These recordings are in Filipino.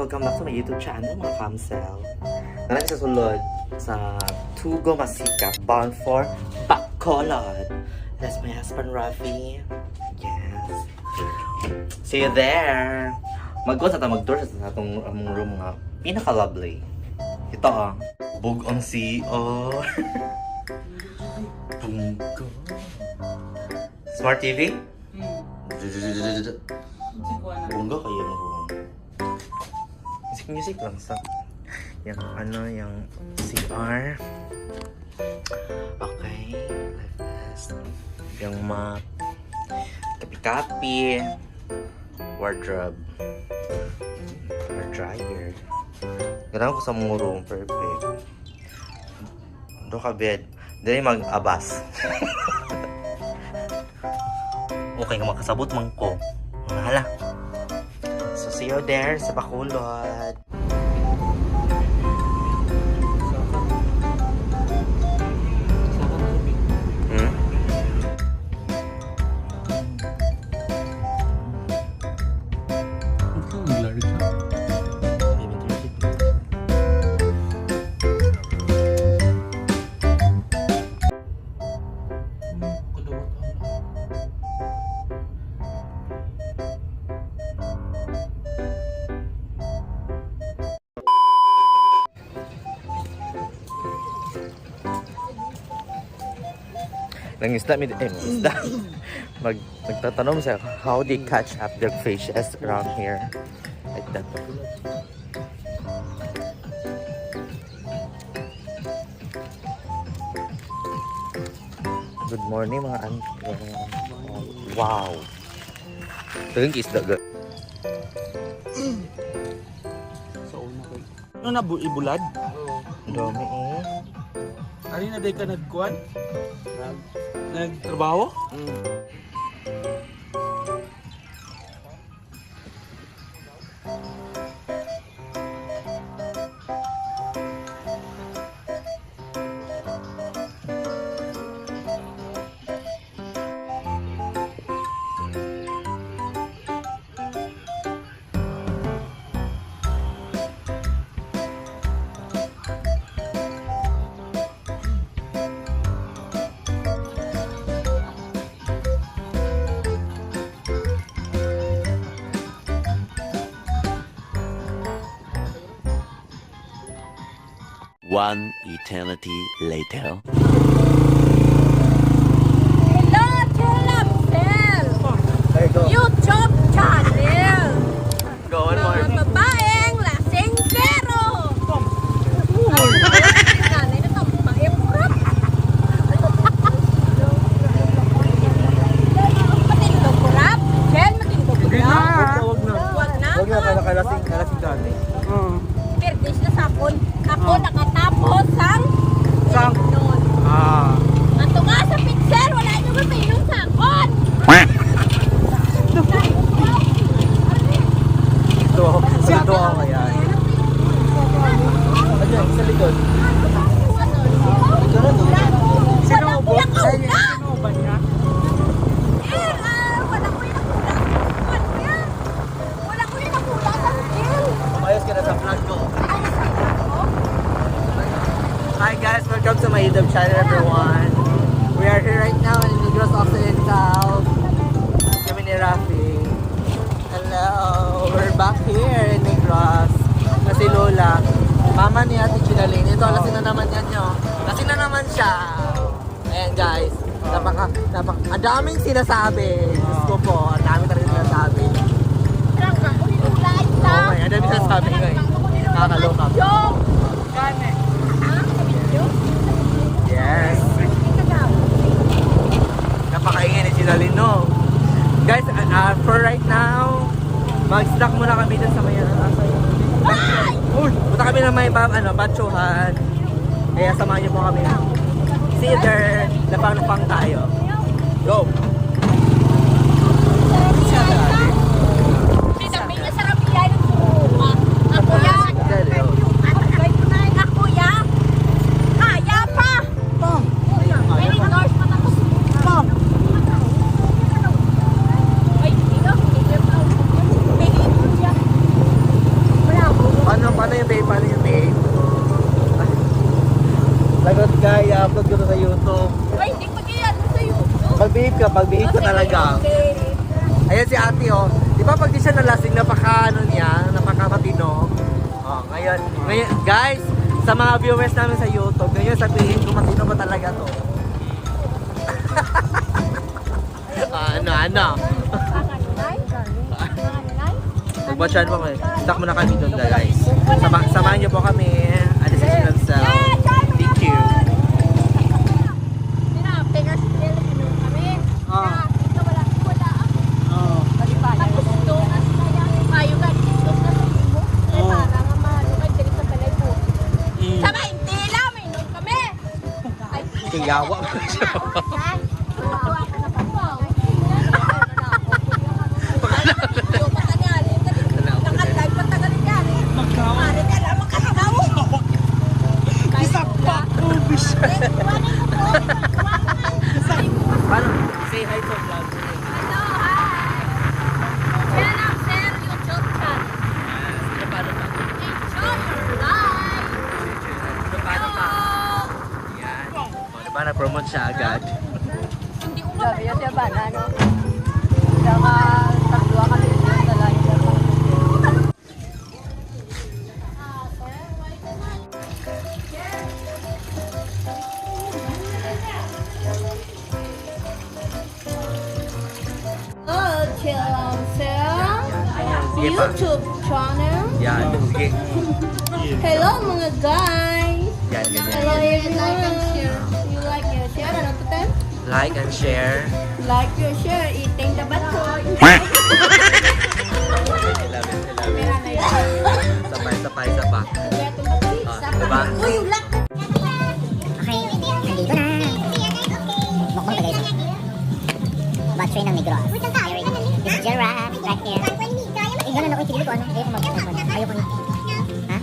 welcome back sa my YouTube channel, mga kamsel. Nalang sa sulod sa Tugo Masika, bound for Bacolod. That's my husband, Rafi. Yes. See you there. Mag-go sa mag-tour sa atong room nga. Pinaka-lovely. Ito Bug on CR. Bunggo. Smart TV? Bunggo kayo mo. Music lang sa yung yung CR. Okay, like this. Yung map, kapi-kapi, wardrobe, or dryer. Ganaw ko sa mong room, perfect. Do ka bed, dali mag-abas. Okay nga makasabot man ko. Hala. So see you there sa Bacolod. Nangisda isda. Magtatanong siya how they catch up their fishes around here. Like that. Good morning mga auntie. Wow. Tagang isda ga. So una kay. Ano na ibulad? Dami Ari na day ka nagkuan? Nagtrabaho? One eternity later. Hello, Chilapsel! YouTube channel! Go on more. Mga babaeng lasing pero! Nanay na ito, maimurap! Matindog kurap? Jen, matindog kurap? Huwag na! Huwag na kalasing dati. Perdish na sapon. Ako nakatapos sang noon. Ato nga sa pizzer, wala nyo ba yung sakon? Ito ako kaya. Ano, sa likod. Sino ba? Sino ba niya? Wala ko yung nakula. Wala ko yung nakula sa skill. Umayos ka na sa vlog ko. Hi guys, welcome to my YouTube channel everyone. We are here right now in Negros Occidental. Kami ni Rafi. Hello, we're back here in Negros. Kasi Lola, mama ni Ate Chinaline. Ito, lasing na naman yan nyo. Lasing na naman siya. Ayan guys, ang daming sinasabi. Diyos ko po, ang daming talagang sinasabi. Oh my, ang daming sinasabi ngayon. Nakakaloka. Yes. Napakaingay ni Chinaline, no? Guys, for right now, mag-stock muna kami dun sa may punta kami na may batsuhan. Kaya samahan niyo po kami. See you there. Napang tayo. Go! Wala Lagot ka, i-upload ko to sa YouTube. Ay, hindi pa kaya sa YouTube. Pag-behave ka talaga. Okay. Ayan si ate oh. Di ba pag di siya nalasing, napaka-matino. Oh, ngayon, guys, sa mga viewers namin sa YouTube, ngayon sabihin kung matino ba talaga to. Ano? Magbatchan mo kami. Talk muna kami doon guys. Samahan niyo po kami. Alisin niyo lang sa thank you. Ah. Oh. Kayawa ko siya. Paano? Say hi to vlog. Paano pa? Paano pa? Yan. O, diba na-promote siya agad? Sabi yun, diba na, no? Saka, takwa kami yun talaga. Sige pa. YouTube channel. Yan. Sige. Hello mga guys. Yan, Hello ganyan. everyone. You like your share? Ano to ten? Like and share. Like your share. Eating the batoy. I love it. Sabay. Diba? Uy, yung lak. Okay, nandito na. Mukbang pa guys. Battery ng Negros. This is Giraffe right here. Eh, ganun ako itigil ko ano. Ayaw ko mag-iPhone. Ayaw ko na. Ha?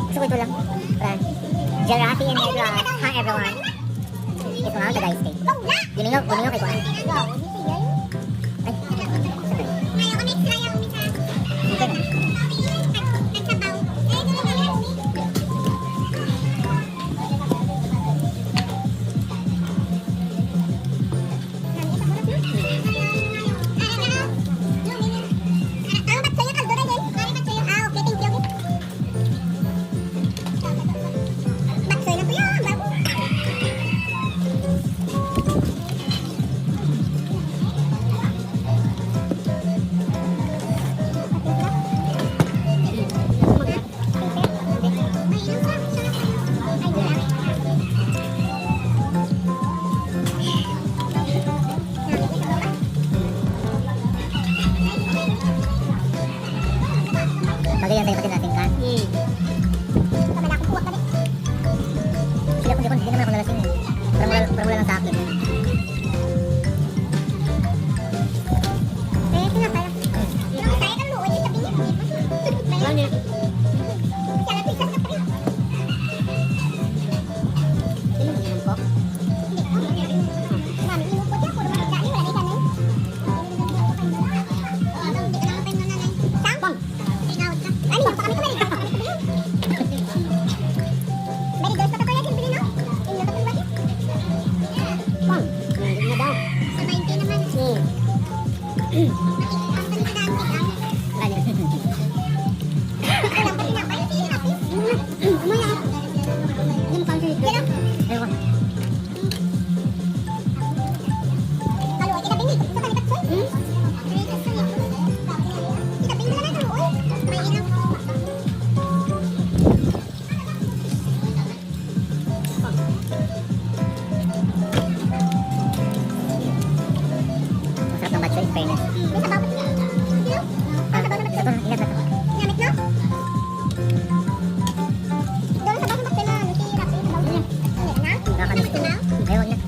Gusto ko ito lang. Giraffe and Negros. Hi everyone. Ito nga ang tagay steak. Gumingaw kay Kuan. Ay. Bagay yan sa kapatid natin kan. Hindi naman ako nalasing eh. Parang wala lang sa akin. Masarap ng batchoy, in fairness. Ito, ingat na. Nakakamiss ko. Ayaw, ingat.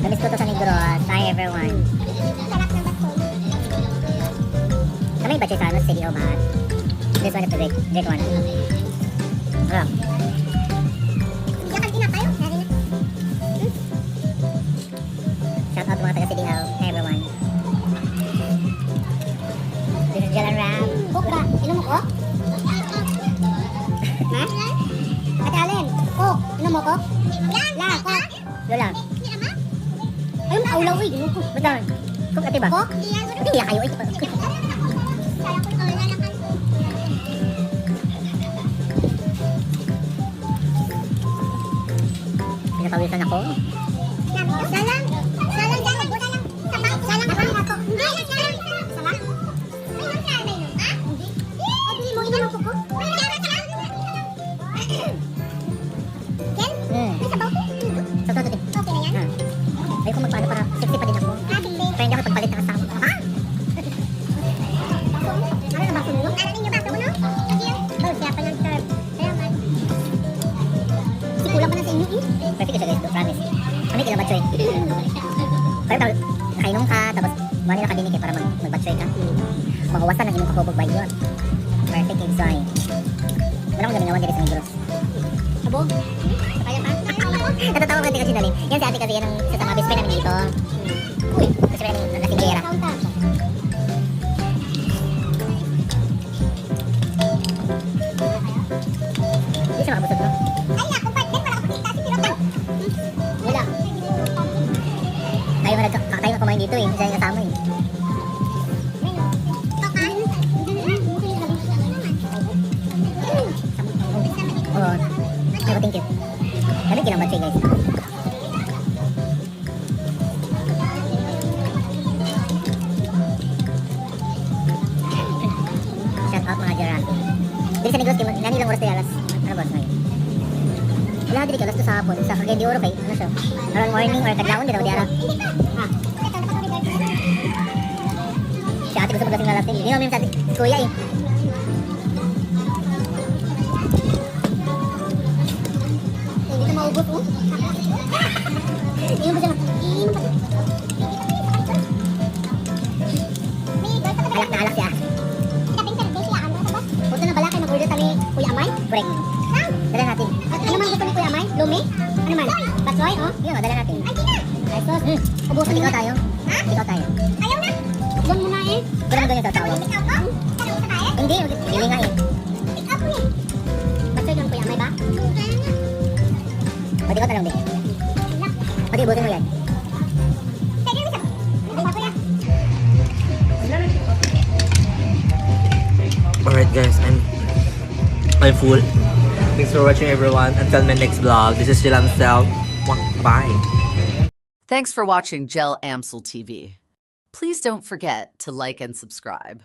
Namiss ko to sa Negros. Hi everyone. Kami yung batchoy sa ano, CDO ba? This one is the great one. Ano? Shout out mga taga CDO. Hi everyone. This is Jalan Ram. Coke ba? Inom mo ko? Ha? Ate Allen, Coke. Ano mo ko? La, ko. Lola. Ayun, aulaw eh. Ginuko. Basta. Kung ati ba? Ko? Hindi ya kayo eh. Pinapawisan ako. Salang. Salang. Salang ako. Hindi. Salang. Hindi mo ina ko. Ken? May sabaw ko. Sa toto din. Okay na yan? Ayaw ko magpaano para sexy pa din ako. Kaya hindi ako pagpalit ng asawa. Ha? Ano na baso mo? Ano ninyo baso mo, no? Oh, siya pa nag-serve. Salamat. Si kulang pa na sa inyo eh. Pwede ka siya guys, promise. Kami kinabatsoy. Kaya tapos, kainom ka, tapos buwan nila kadinig para magbatsoy ka. Makuwasan ng inyong kakubog ba yun? Perfect design. Wala akong gaminawan dito sa Negros. Abog? Kaya pa? Natatawa ko kasi dali. Yan si ate kasi yan ang isa sa mga best friend namin dito. Uy, best friend namin na singgera. Hindi siya makabusog, no? Ay, ako partner, wala ako kita si Pirotan. Wala. Tayo nga kumain dito eh. Siya yung kasama eh. Oo. Ay, thank you. Sabi kinabatsoy guys. Shout out mga Gerardo. Dili sa Negros, nani lang oras tayo alas. Ano ba ngayon? Wala dili ka alas to sa hapon. Sa Cagayan de Oro kay ano siya? Around morning or kadlawon din ako di ara. Ha. Si ate gusto maglasing na lasing. Hindi naman sa ate. Kuya eh. Hindi ka maubos oh. Iyon ba siya? Iyon ba siya? Alak na alak siya. Punta na bala kayo mag-order kami Kuya Amay? Correct. Dala natin. Ano man gusto ni Kuya Amay? Lumi? Ano man? Batsoy? Oh? Yun, dala natin. Ay, sos. Ubusan ikaw tayo. Ha? Ikaw tayo. Ayaw na. Doon muna eh. Doon doon yung tatawa. Hindi, hindi nga eh. Batsoy doon Kuya Amay ba? Pwede ko talong din. Pwede ubusin mo yan. Alright guys, I'm full. Thanks for watching everyone. Until my next vlog, this is Jilam Self. Bye. Thanks for watching Gel Amsel TV. Please don't forget to like and subscribe.